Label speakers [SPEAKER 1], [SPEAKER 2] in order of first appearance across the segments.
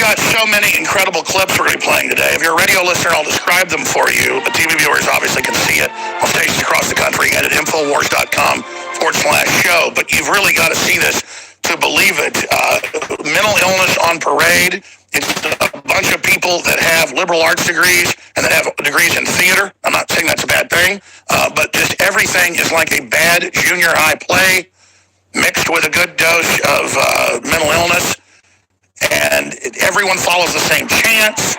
[SPEAKER 1] got so many incredible clips we're going to be playing today. If you're a radio listener, I'll describe them for you. But TV viewers obviously can see it on stations across the country and at Infowars.com/show. But you've really got to see this to believe it. Mental illness on parade. It's a bunch of people that have liberal arts degrees and that have degrees in theater. I'm not saying that's a bad thing, but just everything is like a bad junior high play mixed with a good dose of mental illness. And everyone follows the same chants,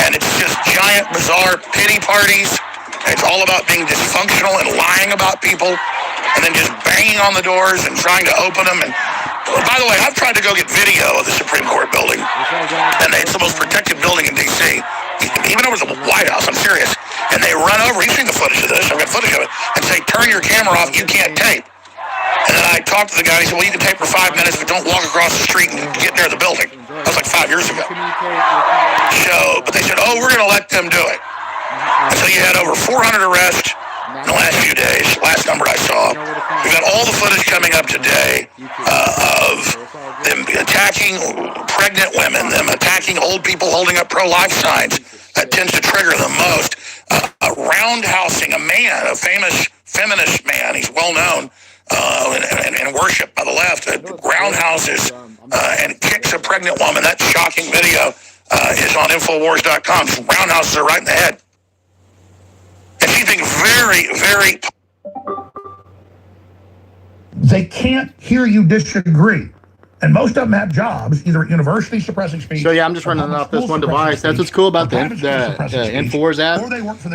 [SPEAKER 1] and it's just giant, bizarre pity parties. It's all about being dysfunctional and lying about people, and then just banging on the doors and trying to open them. And by the way, I've tried to go get video of the Supreme Court building, and it's the most protected building in D.C., even over the White House, I'm serious. And they run over, you've seen the footage of this, I've got footage of it, and say, turn your camera off, you can't tape. And then I talked to the guy, he said, well, you can tape for 5 minutes, but don't walk across the street and get near the building. That was like 5 years ago. So, but they said, oh, we're going to let them do it. And so you had over 400 arrests in the last few days, last number I saw. We've got all the footage coming up today of them attacking pregnant women, them attacking old people holding up pro-life signs. That tends to trigger them most. Roundhousing a man, a famous feminist man, he's well known, and worship by the left, roundhouses and kicks a pregnant woman. That shocking video is on Infowars.com. Roundhouses are right in the head. And she's being very, very...
[SPEAKER 2] They can't hear you disagree. And most of them have jobs, either at university suppressing speech.
[SPEAKER 3] So yeah, I'm just running off this one device. That's what's cool about the Infowars app.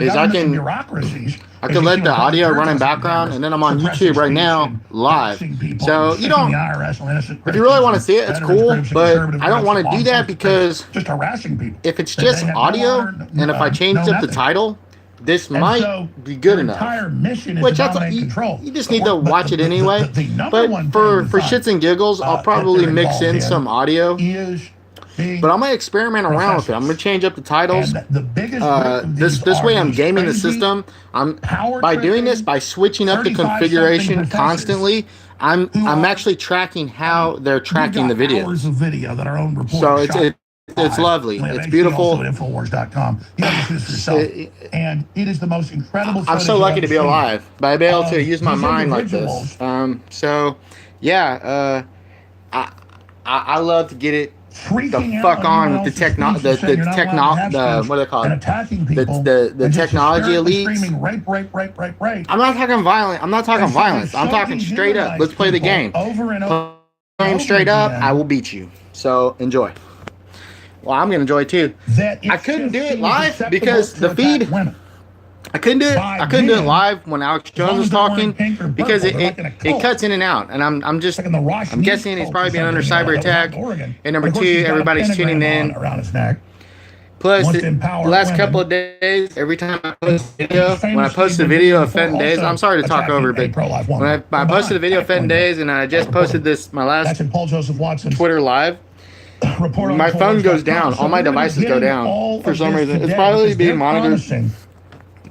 [SPEAKER 3] Is I can let the audio run in background, and then I'm on YouTube right now live. So you don't. If you really want to see it, it's cool. But I don't want to do that because if it's just audio, and if I change up the title, this might be good enough. Which that's you just need to watch it anyway. But for shits and giggles, I'll probably mix in some audio. But I'm gonna experiment around with it. I'm gonna change up the titles. This way, I'm gaming the system. By doing this, by switching up the configuration constantly, I'm actually tracking how they're tracking the video. So it's lovely. It's beautiful.
[SPEAKER 2] Infowars.com. And it is the most incredible.
[SPEAKER 3] I'm so lucky to be alive, by being able to use my mind like this. So yeah, I love to get it the fuck on with the what do they call it? The technology elites. I'm not talking violent. I'm not talking violence. I'm talking straight up. Let's play the game. Playing straight up, I will beat you. So enjoy. Well, I'm gonna enjoy it too. I couldn't do it live because the feed. I couldn't do it. I couldn't do it live when Alex Jones was talking because it cuts in and out, and I'm guessing he's probably been under cyber attack. And number two, everybody's tuning in. Plus, the last couple of days, every time I post a video, when I post a video of Fenton Days, I'm sorry to talk over, but when I posted a video of Fenton Days, and I just posted my last Twitter live. My phone goes down. All my devices go down for some reason. It's probably being monitored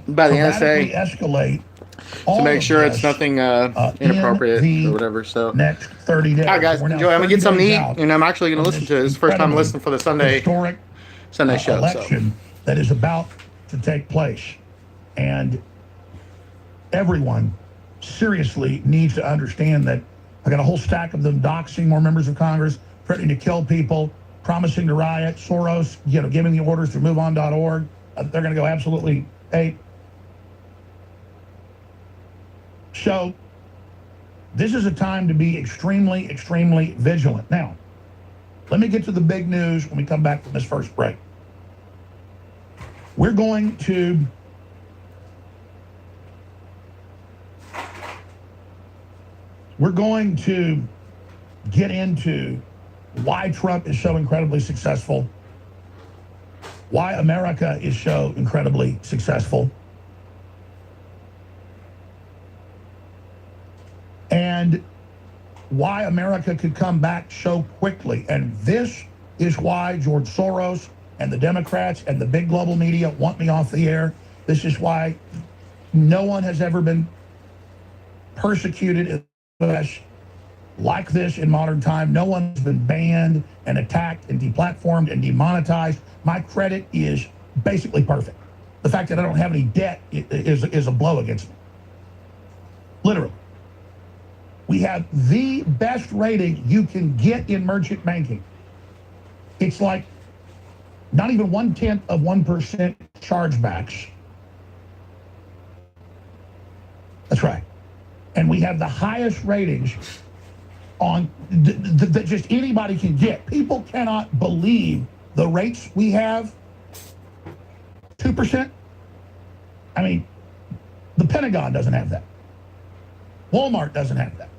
[SPEAKER 3] by the NSA to make sure it's nothing inappropriate or whatever. So, all right, guys, enjoy. I'm gonna get something to eat, and I'm actually gonna listen to it. It's the first time listening for the Sunday show.
[SPEAKER 2] Election that is about to take place, and everyone seriously needs to understand that. I got a whole stack of them doxing more members of Congress, threatening to kill people, promising to riot, Soros, giving the orders through MoveOn.org. They're going to go absolutely ape. So this is a time to be extremely, extremely vigilant. Now, let me get to the big news when we come back from this first break. We're going to get into why Trump is so incredibly successful, why America is so incredibly successful, and why America could come back so quickly. And this is why George Soros and the Democrats and the big global media want me off the air. This is why no one has ever been persecuted in the U.S. like this in modern time. No one's been banned and attacked and deplatformed and demonetized. My credit is basically perfect. The fact that I don't have any debt is a blow against me. Literally. We have the best rating you can get in merchant banking. It's like not even 0.1% chargebacks. That's right. And we have the highest ratings on that just anybody can get. People cannot believe the rates we have. 2%. I mean, the Pentagon doesn't have that. Walmart doesn't have that.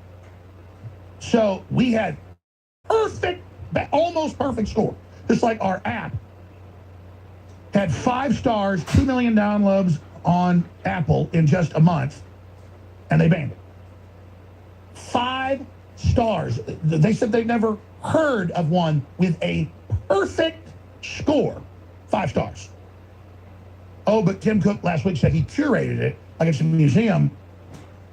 [SPEAKER 2] So we had perfect, almost perfect score. Just like our app had 5 stars, 2 million downloads on Apple in just a month, and they banned it. 5 stars. They said they never heard of one with a perfect score. 5 stars. Oh, but Tim Cook last week said he curated it like it's a museum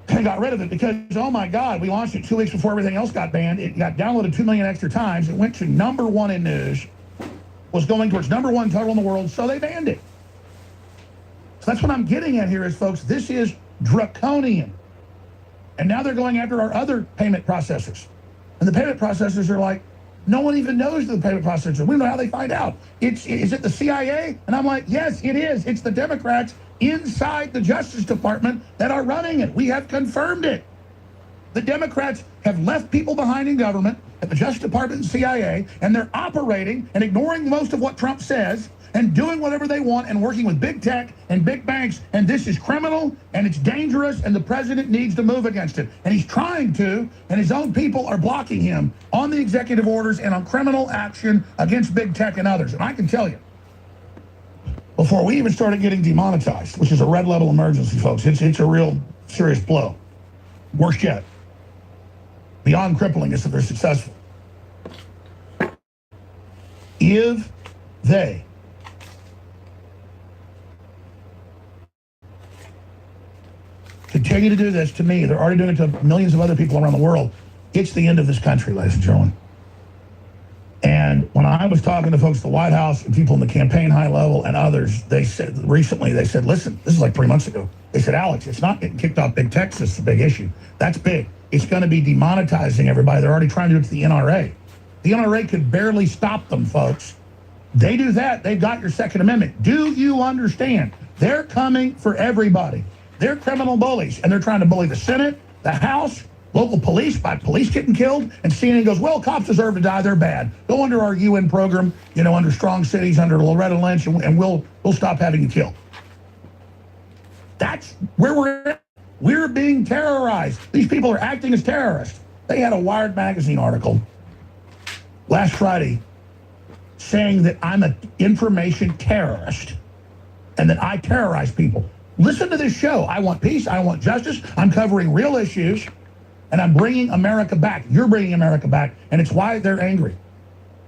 [SPEAKER 2] and got rid of it because, oh my God, we launched it 2 weeks before everything else got banned. It got downloaded 2 million extra times. It went to #1 in news, was going towards #1 total in the world, so they banned it. So that's what I'm getting at here is, folks, this is draconian. And now they're going after our other payment processors. And the payment processors are like, no one even knows the payment processors. We don't know how they find out. Is it the CIA? And I'm like, yes, it is. It's the Democrats inside the Justice Department that are running it. We have confirmed it. The Democrats have left people behind in government at the Justice Department and CIA, and they're operating and ignoring most of what Trump says and doing whatever they want and working with big tech and big banks. And this is criminal and it's dangerous, and the president needs to move against it. And he's trying to, and his own people are blocking him on the executive orders and on criminal action against big tech and others. And I can tell you, before we even started getting demonetized, which is a red level emergency, folks, it's a real serious blow. Worst yet. Beyond crippling is if they're successful. If they continue to do this to me, they're already doing it to millions of other people around the world, it's the end of this country, ladies and gentlemen. And when I was talking to folks at the White House and people in the campaign high level and others, they said, listen, this is like 3 months ago. They said, Alex, it's not getting kicked off big tech. This is a big issue. That's big. It's going to be demonetizing everybody. They're already trying to do it to the NRA. The NRA could barely stop them, folks. They do that, they've got your Second Amendment. Do you understand? They're coming for everybody. They're criminal bullies, and they're trying to bully the Senate, the House, local police by police getting killed, and CNN goes, well, cops deserve to die, they're bad. Go under our UN program, under Strong Cities, under Loretta Lynch, and we'll stop having you killed. That's where we're at. We're being terrorized. These people are acting as terrorists. They had a Wired magazine article last Friday saying that I'm an information terrorist and that I terrorize people. Listen to this show. I want peace. I want justice. I'm covering real issues, and I'm bringing America back. You're bringing America back, and it's why they're angry.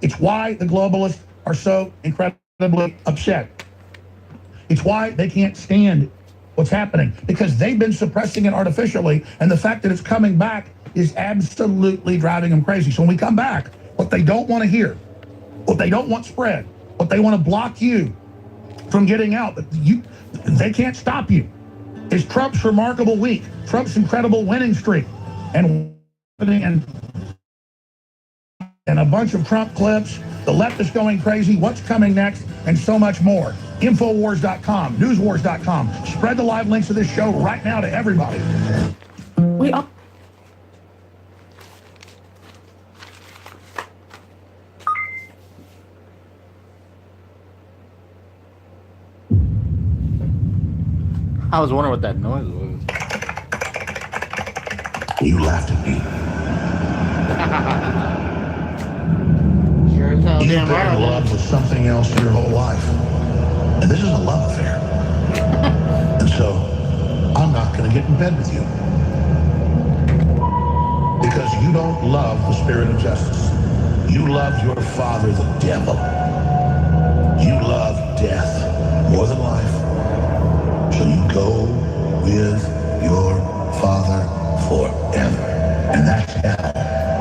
[SPEAKER 2] It's why the globalists are so incredibly upset. It's why they can't stand what's happening, because they've been suppressing it artificially, and the fact that it's coming back is absolutely driving them crazy. So when we come back, what they don't want to hear, what they don't want spread, what they want to block you from getting out, but they can't stop you, is Trump's remarkable week, Trump's incredible winning streak, and a bunch of Trump clips, the left is going crazy, what's coming next, and so much more. Infowars.com, newswars.com. Spread the live links of this show right now to everybody.
[SPEAKER 3] I was wondering what that noise was.
[SPEAKER 2] You laughed at me.
[SPEAKER 3] Sure as hell
[SPEAKER 2] You've
[SPEAKER 3] damn
[SPEAKER 2] been
[SPEAKER 3] right.
[SPEAKER 2] in love with something else your whole life. And this is a love affair. And so, I'm not going to get in bed with you. Because you don't love the spirit of justice. You love your father, the devil. You love death more than life. So you go with your father forever. And that's hell.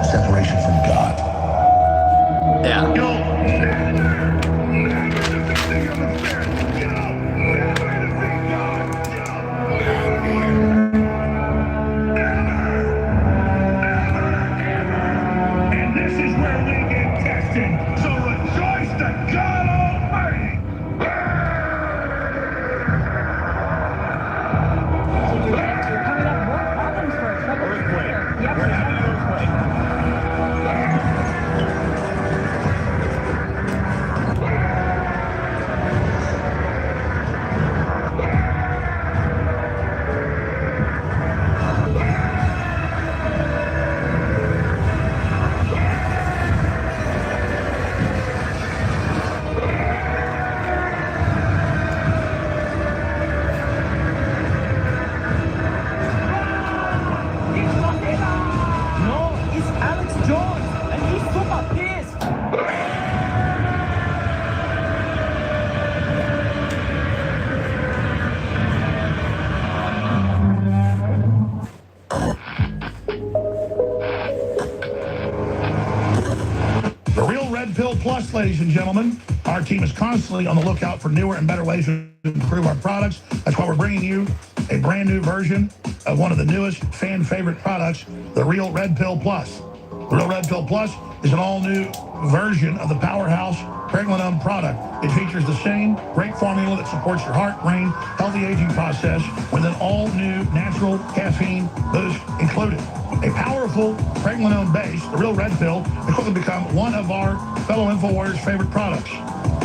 [SPEAKER 2] Plus, ladies and gentlemen. Our team is constantly on the lookout for newer and better ways to improve our products. That's why we're bringing you a brand new version of one of the newest fan favorite products, the Real Red Pill Plus. The Real Red Pill Plus is an all-new version of the powerhouse pregnenolone product. It features the same great formula that supports your heart, brain, healthy aging process with an all-new natural caffeine boost included. A powerful pregnenolone base, the Real Red Pill, is going to become one of our fellow InfoWarriors' favorite products.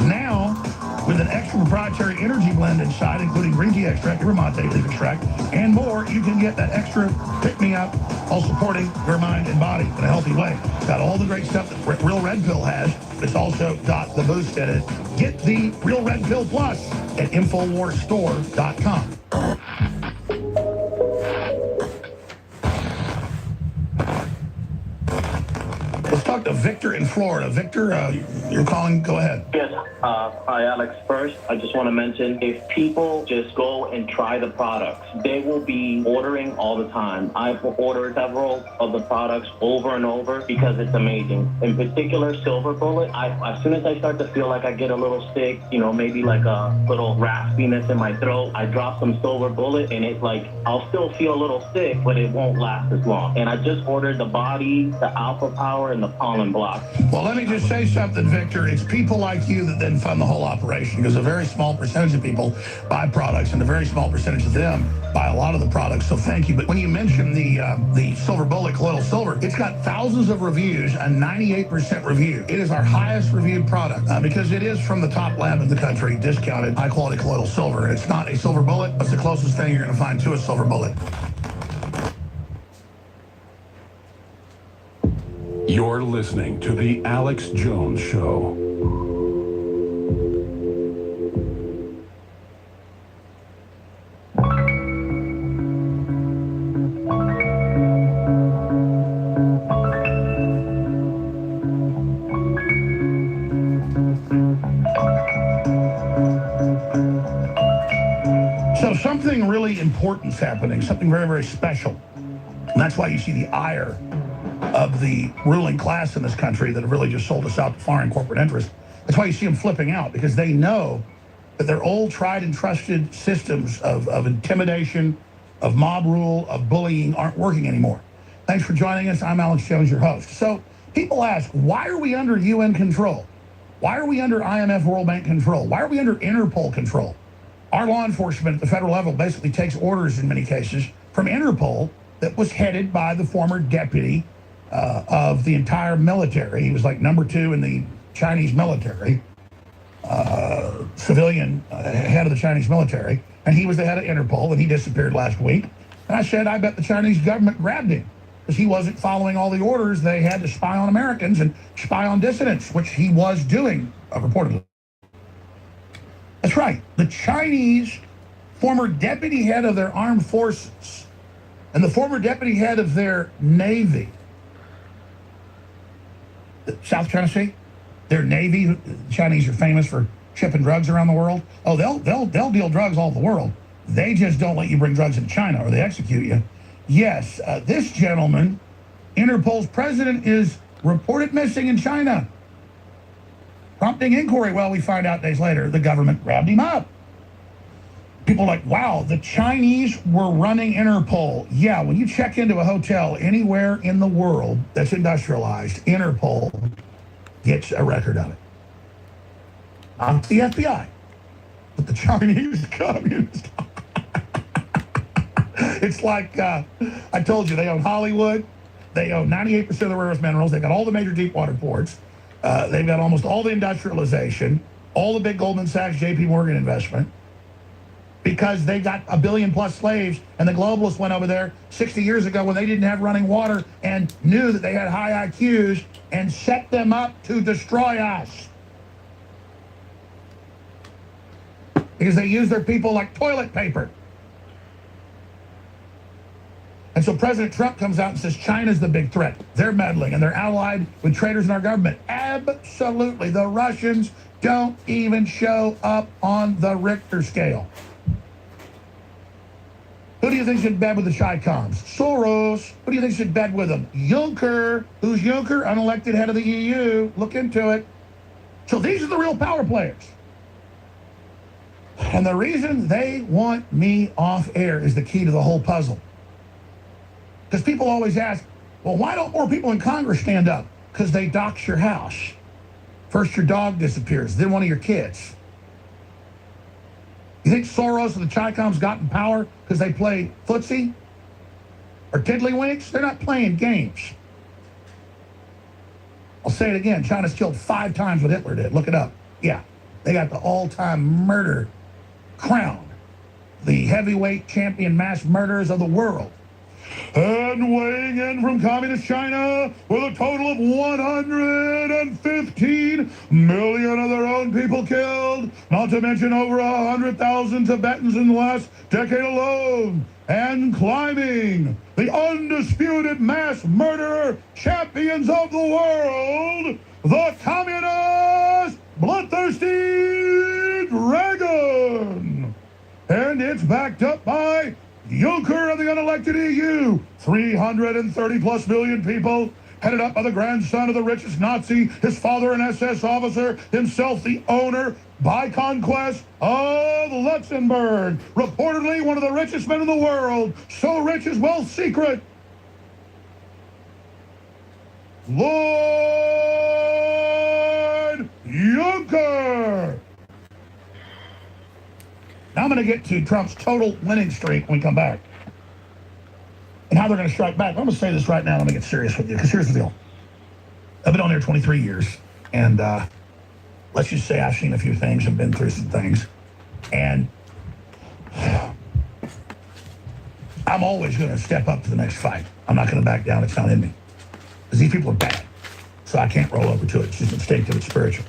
[SPEAKER 2] Now, with an extra proprietary energy blend inside, including green tea extract, yerba mate leaf extract, and more, you can get that extra pick-me-up while supporting your mind and body in a healthy way. Got all the great stuff that Real Red Pill has. It's also got the boost in it. Get the Real Red Pill Plus at InfoWarsStore.com. Let's talk to Victor in Florida. Victor, you're calling. Go ahead.
[SPEAKER 4] Yes. Hi, Alex. First, I just want to mention, if people just go and try the products, they will be ordering all the time. I've ordered several of the products over and over because it's amazing. In particular, Silver Bullet, as soon as I start to feel like I get a little sick, maybe like a little raspiness in my throat, I drop some Silver Bullet, and it's like, I'll still feel a little sick, but it won't last as long. And I just ordered the Body, the Alpha Power, and the Pollen Block.
[SPEAKER 2] Well, let me just say something, Victor. It's people like you that then fund the whole operation, because a very small percentage of people buy products, and a very small percentage of them buy a lot of the products. So thank you. But when you mentioned the Silver Bullet Colloidal Silver, it's got thousands of reviews, a 98% review. It is our highest reviewed product because it is from the top lab in the country, discounted, high-quality colloidal silver. And it's not a silver bullet. It's the closest thing you're going to find to a silver bullet.
[SPEAKER 5] You're listening to The Alex Jones Show.
[SPEAKER 2] So something really important's happening, something very, very special. And that's why you see the ire of the ruling class in this country that have really just sold us out to foreign corporate interests. That's why you see them flipping out, because they know that their old tried and trusted systems of intimidation, of mob rule, of bullying aren't working anymore. Thanks for joining us. I'm Alex Jones, your host. So people ask, why are we under UN control? Why are we under IMF World Bank control? Why are we under Interpol control? Our law enforcement at the federal level basically takes orders in many cases from Interpol that was headed by the former deputy of the entire military. He was like number 2 in the Chinese military, civilian head of the Chinese military, and he was the head of Interpol, and he disappeared last week. And I said, I bet the Chinese government grabbed him because he wasn't following all the orders they had to spy on Americans and spy on dissidents, which he was doing, reportedly. That's right. The Chinese former deputy head of their armed forces and the former deputy head of their Navy, South China Sea, their Navy, the Chinese are famous for shipping drugs around the world. Oh, they'll deal drugs all over the world. They just don't let you bring drugs into China or they execute you. Yes, this gentleman, Interpol's president, is reported missing in China. Prompting inquiry. Well, we find out days later the government grabbed him up. People are like, wow, the Chinese were running Interpol. Yeah, when you check into a hotel anywhere in the world that's industrialized, Interpol gets a record of it. Not the FBI, but the Chinese communists. It's like, I told you, they own Hollywood. They own 98% of the rare earth minerals. They got all the major deep water ports. They've got almost all the industrialization, all the big Goldman Sachs, JP Morgan investment, because they got 1 billion plus slaves, and the globalists went over there 60 years ago when they didn't have running water and knew that they had high IQs and set them up to destroy us. Because they use their people like toilet paper. And so President Trump comes out and says China's the big threat. They're meddling and they're allied with traitors in our government. Absolutely. The Russians don't even show up on the Richter scale. Who do you think's in bed with the Chi-Coms? Soros. Who do you think's in bed with them? Juncker. Who's Juncker? Unelected head of the EU. Look into it. So these are the real power players. And the reason they want me off air is the key to the whole puzzle. Because people always ask, well, why don't more people in Congress stand up? Because they dox your house. First your dog disappears, then one of your kids. You think Soros and the Chi-Coms got in power because they play footsie? Or tiddlywinks? They're not playing games. I'll say it again. China's killed 5 times what Hitler did. Look it up. Yeah, they got the all-time murder crown. The heavyweight champion mass murderers of the world. And weighing in from communist China with a total of 115 million of their own people killed, not to mention over 100,000 Tibetans in the last decade alone, and climbing the undisputed mass murderer champions of the world, the communist bloodthirsty dragon. And it's backed up by Juncker of the unelected EU, 330 plus million people, headed up by the grandson of the richest Nazi, his father an SS officer, himself the owner by conquest of Luxembourg, reportedly one of the richest men in the world, so rich his wealth secret. Lord Juncker. Now I'm going to get to Trump's total winning streak when we come back and how they're going to strike back. I'm going to say this right now. Let me get serious with you, because here's the deal. I've been on there 23 years, and let's just say I've seen a few things and been through some things. And I'm always going to step up to the next fight. I'm not going to back down. It's not in me. Because these people are bad. So I can't roll over to it. It's just instinctive. It's spiritual.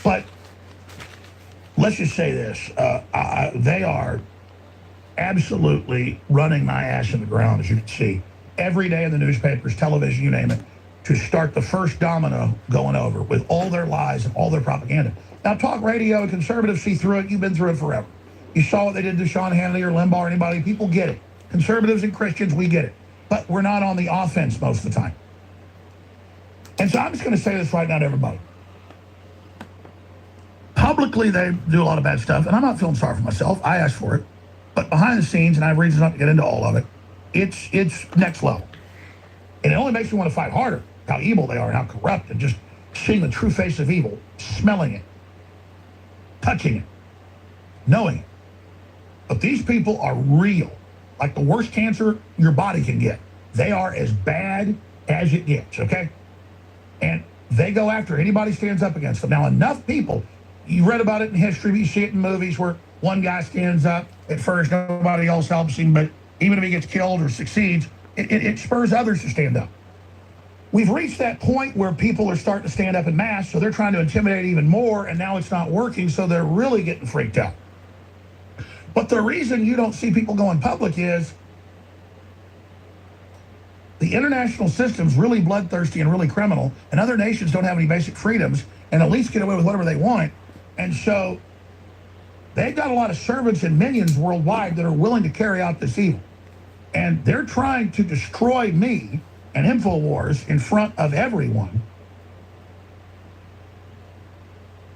[SPEAKER 2] But let's just say this. They are absolutely running my ass in the ground, as you can see. Every day in the newspapers, television, you name it, to start the first domino going over with all their lies and all their propaganda. Now, talk radio and conservatives see through it. You've been through it forever. You saw what they did to Sean Hannity or Limbaugh or anybody. People get it. Conservatives and Christians, we get it. But we're not on the offense most of the time. And so I'm just going to say this right now to everybody. Publicly, they do a lot of bad stuff, and I'm not feeling sorry for myself. I asked for it. But behind the scenes, and I have reasons not to get into all of it, it's next level. And it only makes me want to fight harder, how evil they are and how corrupt, and just seeing the true face of evil, smelling it, touching it, knowing it. But these people are real, like the worst cancer your body can get. They are as bad as it gets, okay? And they go after anybody stands up against them. Now, enough people, you read about it in history, you see it in movies where one guy stands up at first, nobody else helps him, but even if he gets killed or succeeds, it spurs others to stand up. We've reached that point where people are starting to stand up en masse, so they're trying to intimidate even more, and now it's not working, so they're really getting freaked out. But the reason you don't see people going public is the international system's really bloodthirsty and really criminal, and other nations don't have any basic freedoms and at least get away with whatever they want. And so they've got a lot of servants and minions worldwide that are willing to carry out this evil. And they're trying to destroy me and InfoWars in front of everyone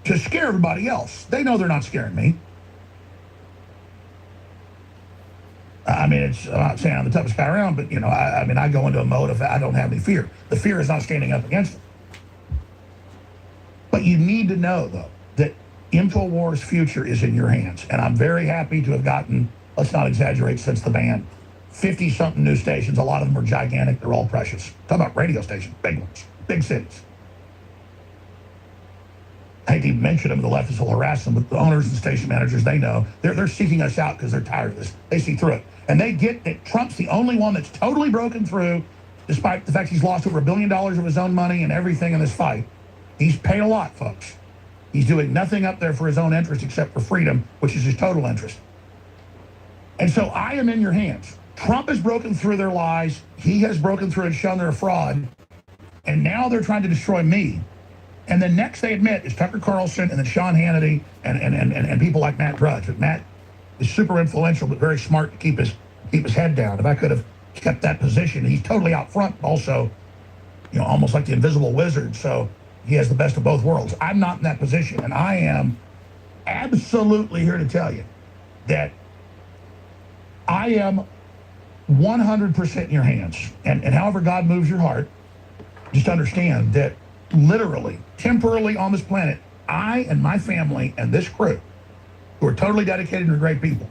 [SPEAKER 2] to scare everybody else. They know they're not scaring me. I mean, I'm not saying I'm the toughest guy around, but, you know, I go into a mode of I don't have any fear. The fear is not standing up against them. But you need to know, though, that InfoWars' future is in your hands. And I'm very happy to have gotten, let's not exaggerate, since the ban, 50-something news stations. A lot of them are gigantic. They're all precious. Talk about radio stations, big ones, big cities. I hate to even mention them. The leftists will harass them, but the owners and station managers, they know. They're seeking us out because they're tired of this. They see through it. And they get that Trump's the only one that's totally broken through, despite the fact he's lost over $1 billion of his own money and everything in this fight. He's paid a lot, folks. He's doing nothing up there for his own interest except for freedom, which is his total interest. And so I am in your hands. Trump has broken through their lies. He has broken through and shown they're a fraud. And now they're trying to destroy me. And then next they admit is Tucker Carlson and then Sean Hannity and people like Matt Drudge. But Matt is super influential but very smart to keep his head down. If I could have kept that position, he's totally out front, also, you know, almost like the invisible wizard. So he has the best of both worlds. I'm not in that position, and I am absolutely here to tell you that I am 100% in your hands. And however God moves your heart, just understand that literally, temporarily on this planet, I and my family and this crew, who are totally dedicated and great people,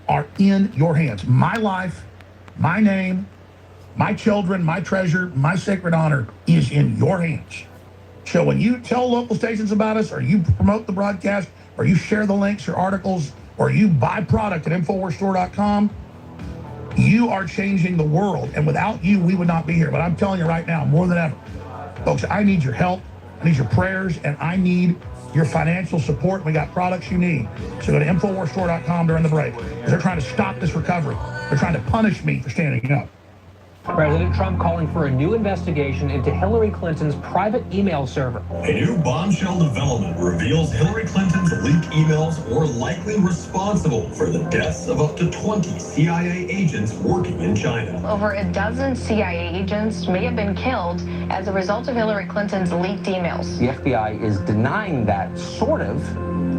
[SPEAKER 2] are in your hands. My life, my name, my children, my treasure, my sacred honor is in your hands. So when you tell local stations about us, or you promote the broadcast, or you share the links or articles, or you buy product at InfoWarsStore.com, you are changing the world. And without you, we would not be here. But I'm telling you right now, more than ever, folks, I need your help, I need your prayers, and I need your financial support. We got products you need. So go to InfoWarsStore.com during the break. Because they're trying to stop this recovery. They're trying to punish me for standing up.
[SPEAKER 6] President Trump calling for a new investigation into Hillary Clinton's private email server.
[SPEAKER 7] A new bombshell development reveals Hillary Clinton's leaked emails were likely responsible for the deaths of up to 20 CIA agents working in China.
[SPEAKER 8] Over a dozen CIA agents may have been killed as a result of Hillary Clinton's leaked emails.
[SPEAKER 6] The FBI is denying that, sort of,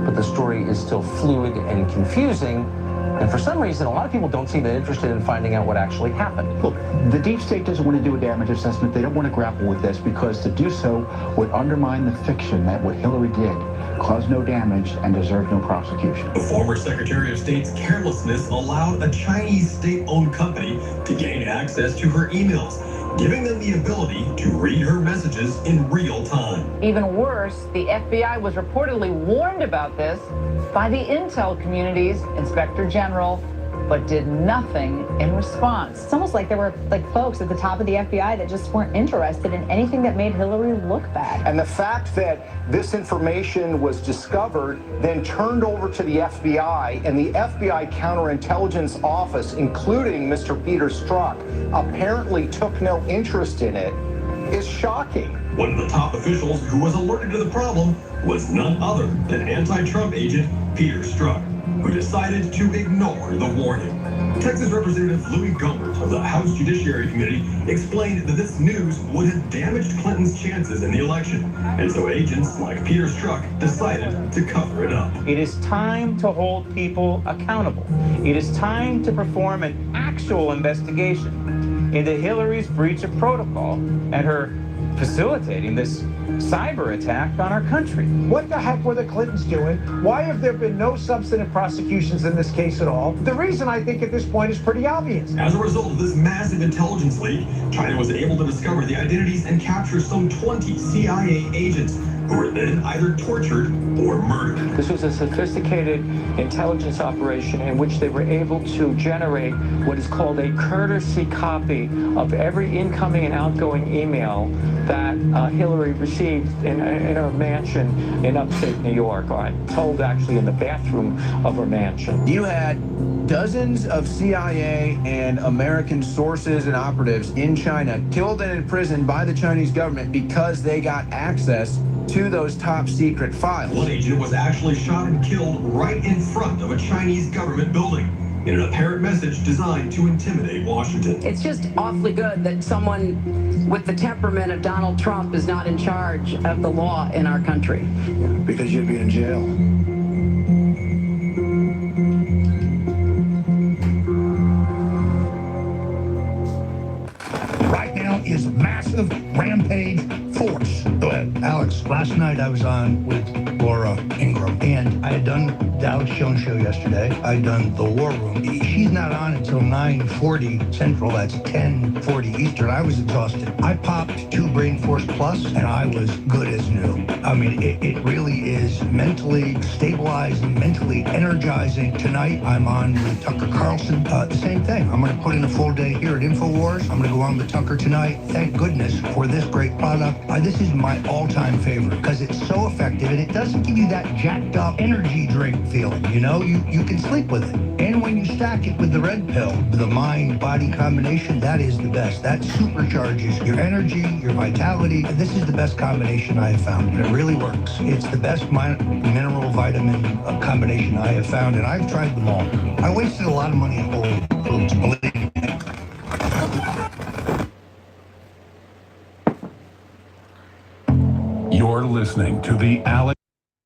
[SPEAKER 6] but the story is still fluid and confusing. And for some reason, a lot of people don't seem that interested in finding out what actually happened.
[SPEAKER 9] Look, the deep state doesn't want to do a damage assessment. They don't want to grapple with this because to do so would undermine the fiction that what Hillary did caused no damage and deserved no prosecution.
[SPEAKER 7] The former Secretary of State's carelessness allowed a Chinese state-owned company to gain access to her emails, giving them the ability to read her messages in real time.
[SPEAKER 10] Even worse, the FBI was reportedly warned about this by the intel community's Inspector General, but did nothing in response.
[SPEAKER 11] It's almost like there were folks at the top of the FBI that just weren't interested in anything that made Hillary look bad.
[SPEAKER 12] And the fact that this information was discovered, then turned over to the FBI, and the FBI counterintelligence office, including Mr. Peter Strzok, apparently took no interest in it, is shocking.
[SPEAKER 7] One of the top officials who was alerted to the problem was none other than anti-Trump agent Peter Strzok, who decided to ignore the warning. Texas Representative Louis Gohmert of the House Judiciary Committee explained that this news would have damaged Clinton's chances in the election, and so agents like Peter Strzok decided to cover it up.
[SPEAKER 13] It is time to hold people accountable. It is time to perform an actual investigation into Hillary's breach of protocol and her facilitating this cyber attack on our country.
[SPEAKER 14] What the heck were the Clintons doing? Why have there been no substantive prosecutions in this case at all? The reason, I think, at this point is pretty obvious.
[SPEAKER 7] As a result of this massive intelligence leak, China was able to discover the identities and capture some 20 CIA agents who were then either tortured or murdered.
[SPEAKER 15] This was a sophisticated intelligence operation in which they were able to generate what is called a courtesy copy of every incoming and outgoing email that Hillary received in her mansion in upstate New York, or I'm told actually in the bathroom of her mansion.
[SPEAKER 16] You had dozens of CIA and American sources and operatives in China killed and imprisoned by the Chinese government because they got access to those top secret files.
[SPEAKER 7] One agent was actually shot and killed right in front of a Chinese government building in an apparent message designed to intimidate Washington.
[SPEAKER 17] It's just awfully good that someone with the temperament of Donald Trump is not in charge of the law in our country.
[SPEAKER 2] Because you'd be in jail. Right now is massive rampage force. Go ahead, Alex.
[SPEAKER 18] Last night I was on with Laura Ingraham, and I had done the Alex Jones show yesterday. I'd done the War Room. She's not on until 9:40 Central. That's 10:40 Eastern. I was exhausted. I popped 2 Brain Force Plus, and I was good as new. I mean, it really is mentally stabilizing, mentally energizing. Tonight I'm on with Tucker Carlson. The same thing. I'm going to put in a full day here at InfoWars. I'm going to go on with Tucker tonight. Thank goodness for this great product. This is my all-time favorite because it's so effective, and it doesn't give you that jacked up energy drink feeling. You know, you can sleep with it. And when you stack it with the red pill, the mind-body combination, that is the best. That supercharges your energy, your vitality. This is the best combination I have found, and it really works. It's the best mineral vitamin combination I have found, and I've tried them all. I wasted a lot of money at Whole Foods, believe me.
[SPEAKER 5] You're listening to The Alex